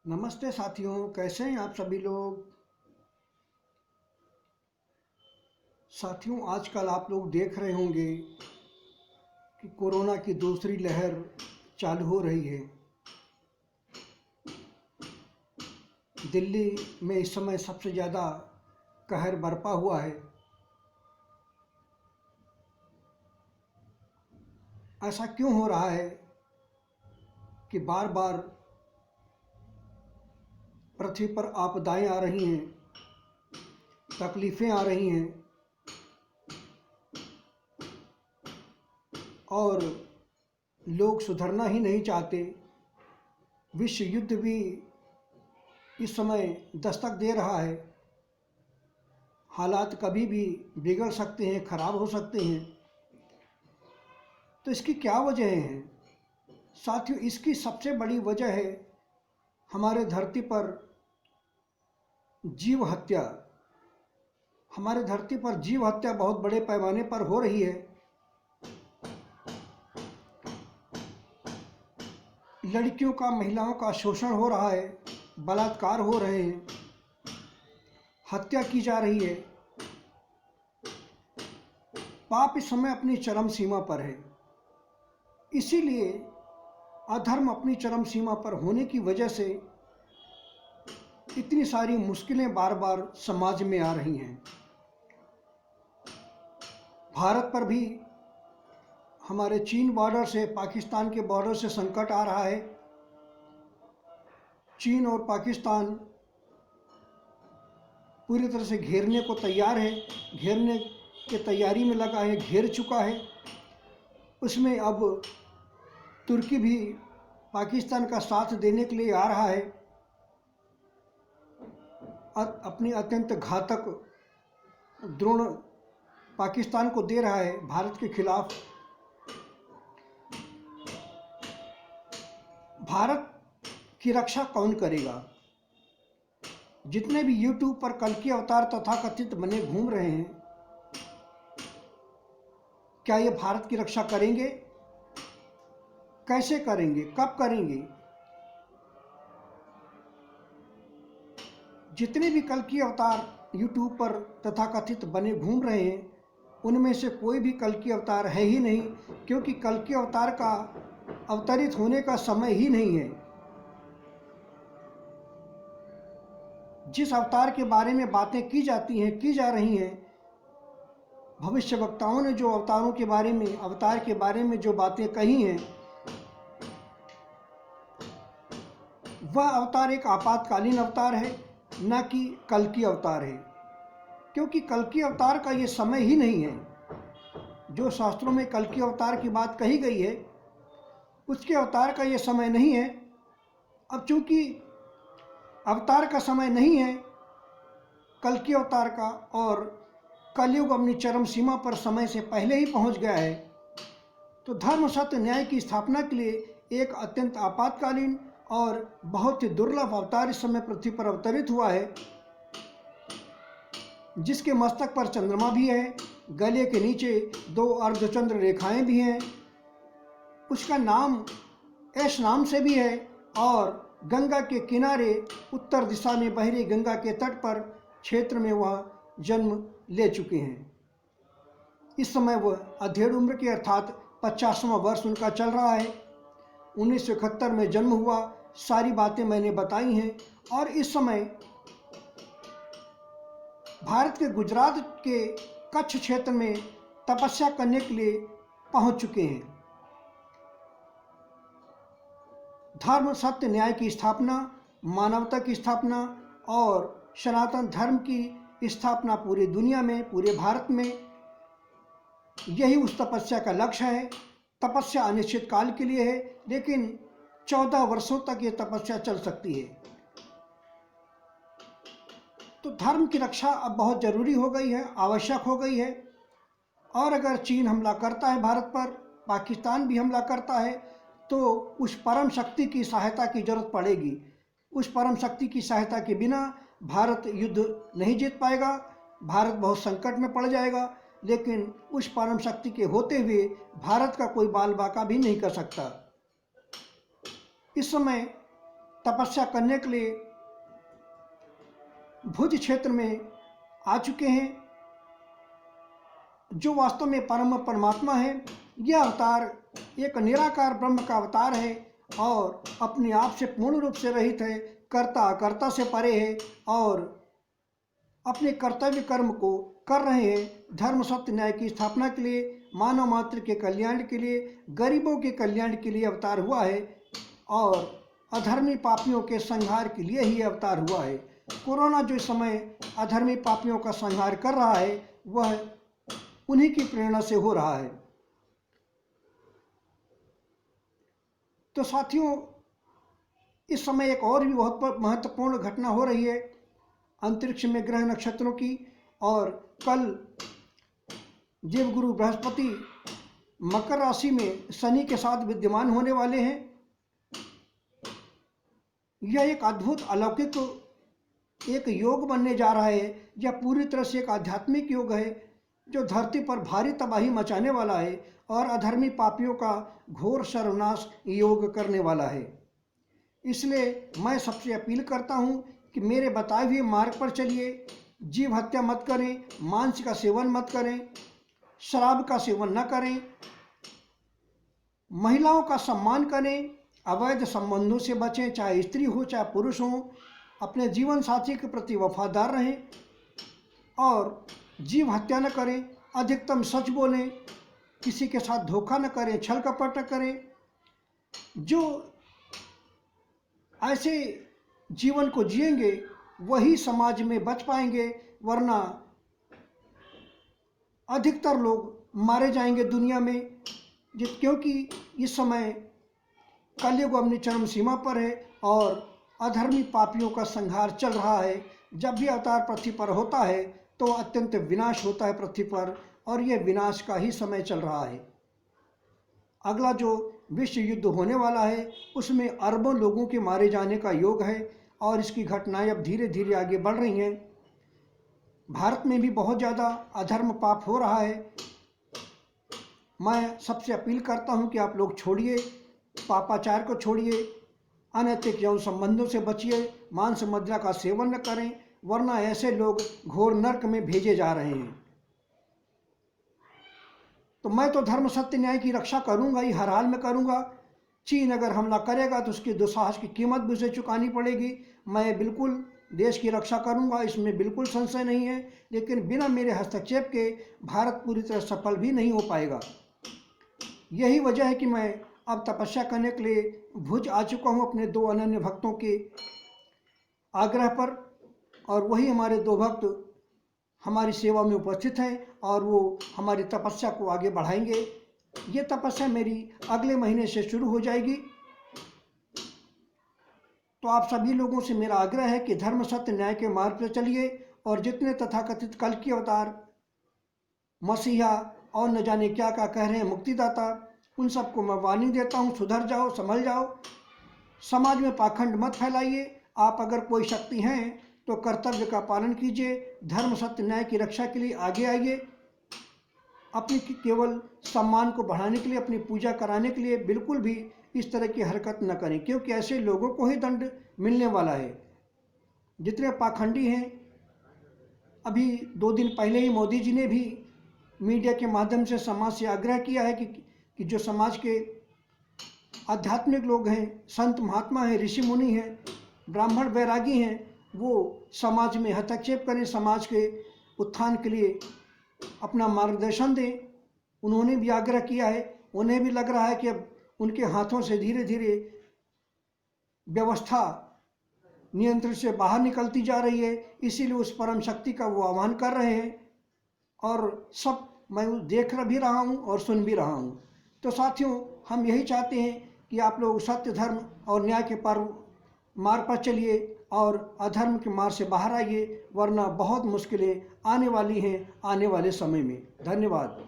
नमस्ते साथियों, कैसे हैं आप सभी लोग। साथियों, आजकल आप लोग देख रहे होंगे कि कोरोना की दूसरी लहर चालू हो रही है। दिल्ली में इस समय सबसे ज़्यादा कहर बरपा हुआ है। ऐसा क्यों हो रहा है कि बार बार पृथ्वी पर आपदाएं आ रही हैं, तकलीफ़ें आ रही हैं और लोग सुधरना ही नहीं चाहते। विश्व युद्ध भी इस समय दस्तक दे रहा है। हालात कभी भी बिगड़ सकते हैं, खराब हो सकते हैं। तो इसकी क्या वजह है साथियों? इसकी सबसे बड़ी वजह है हमारे धरती पर जीव हत्या। हमारे धरती पर जीव हत्या बहुत बड़े पैमाने पर हो रही है। लड़कियों का, महिलाओं का शोषण हो रहा है, बलात्कार हो रहे हैं, हत्या की जा रही है। पाप इस समय अपनी चरम सीमा पर है। इसीलिए अधर्म अपनी चरम सीमा पर होने की वजह से इतनी सारी मुश्किलें बार बार समाज में आ रही हैं। भारत पर भी हमारे चीन बॉर्डर से, पाकिस्तान के बॉर्डर से संकट आ रहा है। चीन और पाकिस्तान पूरी तरह से घेरने को तैयार है, घेरने की तैयारी में लगा है, घेर चुका है। उसमें अब तुर्की भी पाकिस्तान का साथ देने के लिए आ रहा है। अपनी अत्यंत घातक द्रोण पाकिस्तान को दे रहा है भारत के खिलाफ। भारत की रक्षा कौन करेगा? जितने भी यूट्यूब पर कल्कि अवतार तथाकथित बने घूम रहे हैं, क्या ये भारत की रक्षा करेंगे? कैसे करेंगे? कब करेंगे? जितने भी कल्कि अवतार यूट्यूब पर तथाकथित बने घूम रहे हैं, उनमें से कोई भी कल्कि अवतार है ही नहीं, क्योंकि कल्कि अवतार का अवतरित होने का समय ही नहीं है। जिस अवतार के बारे में बातें की जाती हैं, की जा रही हैं, भविष्यवक्ताओं ने जो अवतारों के बारे में, अवतार के बारे में जो बातें कही हैं, वह अवतार एक आपातकालीन अवतार है, न कि कल्कि अवतार है। क्योंकि कल्कि अवतार का ये समय ही नहीं है। जो शास्त्रों में कल्कि अवतार की बात कही गई है, उसके अवतार का ये समय नहीं है। अब चूंकि अवतार का समय नहीं है कल्कि अवतार का, और कलयुग अपनी चरम सीमा पर समय से पहले ही पहुंच गया है, तो धर्म, सत्य, न्याय की स्थापना के लिए एक अत्यंत आपातकालीन और बहुत ही दुर्लभ अवतार इस समय पृथ्वी पर अवतरित हुआ है, जिसके मस्तक पर चंद्रमा भी है, गले के नीचे 2 अर्धचंद्र रेखाएं भी हैं। उसका नाम ऐश नाम से भी है, और गंगा के किनारे उत्तर दिशा में बह रही गंगा के तट पर क्षेत्र में वह जन्म ले चुके हैं। इस समय वह अधेड़ उम्र के, अर्थात 50वां वर्ष उनका चल रहा है। 1971 में जन्म हुआ। सारी बातें मैंने बताई हैं। और इस समय भारत के गुजरात के कच्छ क्षेत्र में तपस्या करने के लिए पहुंच चुके हैं। धर्म, सत्य, न्याय की स्थापना, मानवता की स्थापना और सनातन धर्म की स्थापना पूरी दुनिया में, पूरे भारत में, यही उस तपस्या का लक्ष्य है। तपस्या अनिश्चित काल के लिए है, लेकिन 14 वर्षों तक ये तपस्या चल सकती है। तो धर्म की रक्षा अब बहुत जरूरी हो गई है, आवश्यक हो गई है। और अगर चीन हमला करता है भारत पर, पाकिस्तान भी हमला करता है, तो उस परम शक्ति की सहायता की जरूरत पड़ेगी। उस परम शक्ति की सहायता के बिना भारत युद्ध नहीं जीत पाएगा, भारत बहुत संकट में पड़ जाएगा। लेकिन उस परम शक्ति के होते हुए भारत का कोई बाल बाका भी नहीं कर सकता। इस समय तपस्या करने के लिए भुज क्षेत्र में आ चुके हैं। जो वास्तव में परम परमात्मा है, यह अवतार एक निराकार ब्रह्म का अवतार है और अपने आप से पूर्ण रूप से रहित है, कर्ता अकर्ता से परे है और अपने कर्तव्य कर्म को कर रहे हैं। धर्म सत्य न्याय की स्थापना के लिए, मानव मात्र के कल्याण के लिए, गरीबों के कल्याण के लिए अवतार हुआ है और अधर्मी पापियों के संहार के लिए ही अवतार हुआ है। कोरोना जो इस समय अधर्मी पापियों का संहार कर रहा है, वह उन्हीं की प्रेरणा से हो रहा है। तो साथियों, इस समय एक और भी बहुत महत्वपूर्ण घटना हो रही है अंतरिक्ष में ग्रह नक्षत्रों की। और कल देवगुरु बृहस्पति मकर राशि में शनि के साथ विद्यमान होने वाले हैं। यह एक अद्भुत अलौकिक एक योग बनने जा रहा है। यह पूरी तरह से एक आध्यात्मिक योग है जो धरती पर भारी तबाही मचाने वाला है और अधर्मी पापियों का घोर सर्वनाश योग करने वाला है। इसलिए मैं सबसे अपील करता हूँ कि मेरे बताए हुए मार्ग पर चलिए। जीव हत्या मत करें, मांस का सेवन मत करें, शराब का सेवन न करें, महिलाओं का सम्मान करें, अवैध संबंधों से बचें, चाहे स्त्री हो चाहे पुरुष हो। अपने जीवन साथी के प्रति वफादार रहें और जीव हत्या न करें, अधिकतम सच बोलें, किसी के साथ धोखा न करें, छल कपट न करें। जो ऐसे जीवन को जिएंगे वही समाज में बच पाएंगे, वरना अधिकतर लोग मारे जाएंगे दुनिया में। क्योंकि इस समय कलयुग अपनी चरम सीमा पर है और अधर्मी पापियों का संहार चल रहा है। जब भी अवतार पृथ्वी पर होता है तो अत्यंत विनाश होता है पृथ्वी पर, और यह विनाश का ही समय चल रहा है। अगला जो विश्व युद्ध होने वाला है उसमें अरबों लोगों के मारे जाने का योग है और इसकी घटनाएं अब धीरे धीरे आगे बढ़ रही हैं। भारत में भी बहुत ज़्यादा अधर्म पाप हो रहा है। मैं सबसे अपील करता हूं कि आप लोग छोड़िए, पापाचार को छोड़िए, अनैतिक यौन संबंधों से बचिए, मांस मदिरा का सेवन न करें, वरना ऐसे लोग घोर नरक में भेजे जा रहे हैं। तो मैं तो धर्म सत्य न्याय की रक्षा करूंगा ही, हर हाल में करूंगा। चीन अगर हमला करेगा तो उसके दुस्साहस की कीमत भी उसे चुकानी पड़ेगी। मैं बिल्कुल देश की रक्षा करूंगा, इसमें बिल्कुल संशय नहीं है। लेकिन बिना मेरे हस्तक्षेप के भारत पूरी तरह सफल भी नहीं हो पाएगा। यही वजह है कि मैं अब तपस्या करने के लिए भुज आ चुका हूँ अपने दो अनन्य भक्तों के आग्रह पर, और वही हमारे दो भक्त हमारी सेवा में उपस्थित हैं और वो हमारी तपस्या को आगे बढ़ाएंगे। ये तपस्या मेरी अगले महीने से शुरू हो जाएगी। तो आप सभी लोगों से मेरा आग्रह है कि धर्म सत्य न्याय के मार्ग पर चलिए और जितने तथाकथित कल की अवतार, मसीहा और न जाने क्या क्या कह रहे हैं मुक्तिदाता, उन सबको मैं वार्नी देता हूँ, सुधर जाओ, संभल जाओ, समाज में पाखंड मत फैलाइए। आप अगर कोई शक्ति हैं तो कर्तव्य का पालन कीजिए, धर्म सत्य न्याय की रक्षा के लिए आगे आइए। अपनी केवल सम्मान को बढ़ाने के लिए, अपनी पूजा कराने के लिए बिल्कुल भी इस तरह की हरकत न करें, क्योंकि ऐसे लोगों को ही दंड मिलने वाला है। जितने पाखंडी हैं, अभी 2 दिन पहले ही मोदी जी ने भी मीडिया के माध्यम से समाज से आग्रह किया है कि जो समाज के आध्यात्मिक लोग हैं, संत महात्मा हैं, ऋषि मुनि हैं, ब्राह्मण वैरागी हैं, वो समाज में हस्तक्षेप करें, समाज के उत्थान के लिए अपना मार्गदर्शन दें। उन्होंने भी आग्रह किया है। उन्हें भी लग रहा है कि अब उनके हाथों से धीरे धीरे व्यवस्था नियंत्रण से बाहर निकलती जा रही है, इसीलिए उस परम शक्ति का वो आह्वान कर रहे हैं और सब मैं देख भी रहा हूँ और सुन भी रहा हूँ। तो साथियों, हम यही चाहते हैं कि आप लोग सत्य, धर्म और न्याय के मार्ग पर चलिए और अधर्म के मार्ग से बाहर आइए, वरना बहुत मुश्किलें आने वाली हैं आने वाले समय में। धन्यवाद।